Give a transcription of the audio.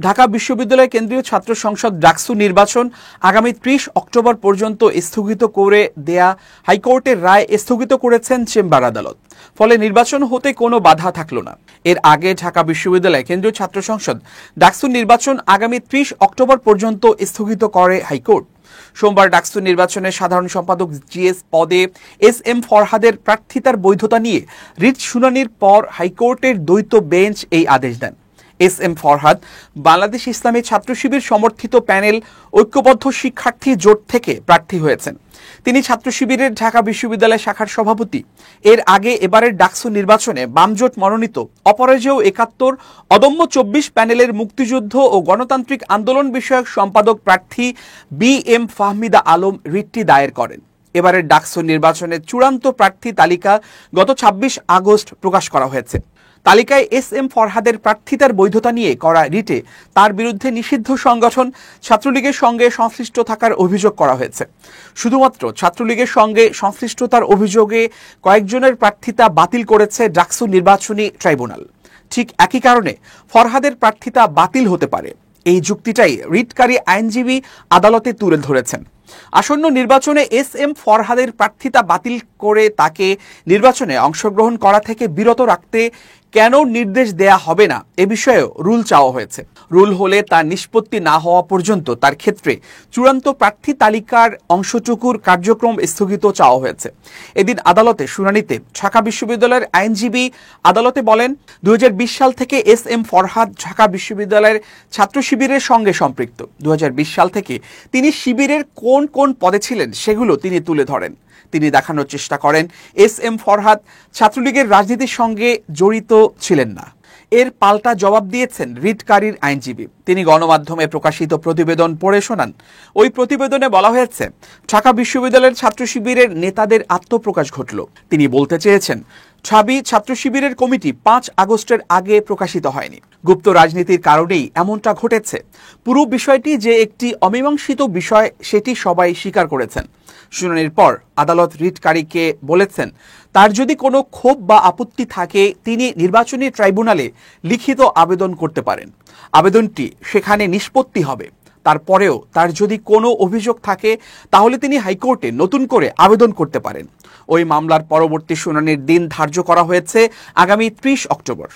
ঢাকা বিশ্ববিদ্যালয় কেন্দ্রীয় ছাত্র সংসদ ডাকসু নির্বাচন আগামী ৩০ অক্টোবর পর্যন্ত স্থগিত করে দেয়া হাইকোর্টের রায় স্থগিত করেছেন চেম্বার আদালত। ফলে নির্বাচন হতে কোনো বাধা থাকল না। এর আগে ঢাকা বিশ্ববিদ্যালয় কেন্দ্রীয় ছাত্র সংসদ ডাকসু নির্বাচন আগামী ৩০ অক্টোবর পর্যন্ত স্থগিত করে হাইকোর্ট। সোমবার ডাকসু নির্বাচনের সাধারণ সম্পাদক জিএস পদে এস এম ফরহাদের প্রার্থিতার বৈধতা নিয়ে রিট শুনানির পর হাইকোর্টের দ্বৈত বেঞ্চ এই আদেশ দেন। এস এম ফরহাদ বাংলাদেশ ইসলামী ছাত্র শিবির সমর্থিত প্যানেল ঐক্যবদ্ধ শিক্ষার্থী জোট থেকে প্রার্থী হয়েছেন। তিনি ছাত্র শিবিরের ঢাকা বিশ্ববিদ্যালয় শাখার সভাপতি। এর আগে এবারের ডাকসু নির্বাচনে বামজোট মনোনীত অপরাজেয় ৭১, অদম্য ২৪ প্যানেলের মুক্তিযুদ্ধ ও গণতান্ত্রিক আন্দোলন বিষয়ক সম্পাদক প্রার্থী বি এম ফাহমিদা আলম রিটটি দায়ের করেন। এবারের ডাকসু নির্বাচনের চূড়ান্ত প্রার্থী তালিকা গত ২৬ আগস্ট প্রকাশ করা হয়েছে। তালিকায় এস এম ফরহাদের প্রার্থিতার বৈধতা নিয়ে করা রিটে তার বিরুদ্ধে নিষিদ্ধ সংগঠন ছাত্রলীগের সঙ্গে সংশ্লিষ্ট থাকার অভিযোগ করা হয়েছে। শুধুমাত্র ছাত্রলীগের সঙ্গে সংশ্লিষ্টতার অভিযোগে কয়েকজনের প্রার্থিতা বাতিল করেছে ডাকসু নির্বাচনী ট্রাইব্যুনাল। ঠিক একই কারণে ফরহাদের প্রার্থিতা বাতিল হতে পারে, এই যুক্তিটাই রিটকারী আইনজীবী আদালতে তুলে ধরেছেন। আসন্ন নির্বাচনে এস এম ফরহাদের প্রার্থিতা বাতিল করে তাকে নির্বাচনে অংশগ্রহণ করা থেকে বিরত রাখতে কেন নির্দেশ দেয়া হবে না এ বিষয়েও রুল চাওয়া হয়েছে। রুল হলে তা নিষ্পত্তি না হওয়া পর্যন্ত তার ক্ষেত্রে চূড়ান্ত প্রার্থী তালিকার অংশটুকুর কার্যক্রম স্থগিত চাওয়া হয়েছে। এদিন আদালতে শুনানিতে ঢাকা বিশ্ববিদ্যালয়ের আইনজীবী আদালতে বলেন, ২০২০ সাল থেকে এস এম ফরহাদ ঢাকা বিশ্ববিদ্যালয়ের ছাত্র শিবিরের সঙ্গে সম্পৃক্ত। ২০২০ সাল থেকে তিনি শিবিরের কোন কোন পদে ছিলেন সেগুলো তিনি তুলে ধরেন। তিনি দেখানোর চেষ্টা করেন এস এম ফরহাদ ছাত্রলীগের রাজনীতির সঙ্গে জড়িত ছিলেন না। এর পাল্টা জবাব দিয়েছেন রিটকারীর আইনজীবী। তিনি গণমাধ্যমে প্রকাশিত প্রতিবেদন পড়ে শোনান। ওই প্রতিবেদনে বলা হয়েছে, ঢাকা বিশ্ববিদ্যালয়ের ছাত্র শিবিরের নেতাদের আত্মপ্রকাশ ঘটল। তিনি বলতে চেয়েছেন, ছাবি ছাত্র শিবিরের কমিটি ৫ আগস্টের আগে প্রকাশিত হয়নি। গুপ্ত রাজনীতির কারণেই এমনটা ঘটেছে। পুরো বিষয়টি যে একটি অমীমাংসিত বিষয় সেটি সবাই স্বীকার করেছেন। শুনানির পর আদালত রিটকারীকে বলেছেন, তার যদি কোনো ক্ষোভ বা আপত্তি থাকে তিনি নির্বাচনী ট্রাইব্যুনালে লিখিত আবেদন করতে পারেন। আবেদনটি সেখানে নিষ্পত্তি হবে। তারপরেও তার যদি কোনো অভিযোগ থাকে তাহলে তিনি হাইকোর্টে নতুন করে আবেদন করতে পারেন। ওই মামলার পরবর্তী শুনানির দিন ধার্য করা হয়েছে আগামী ৩০ অক্টোবর।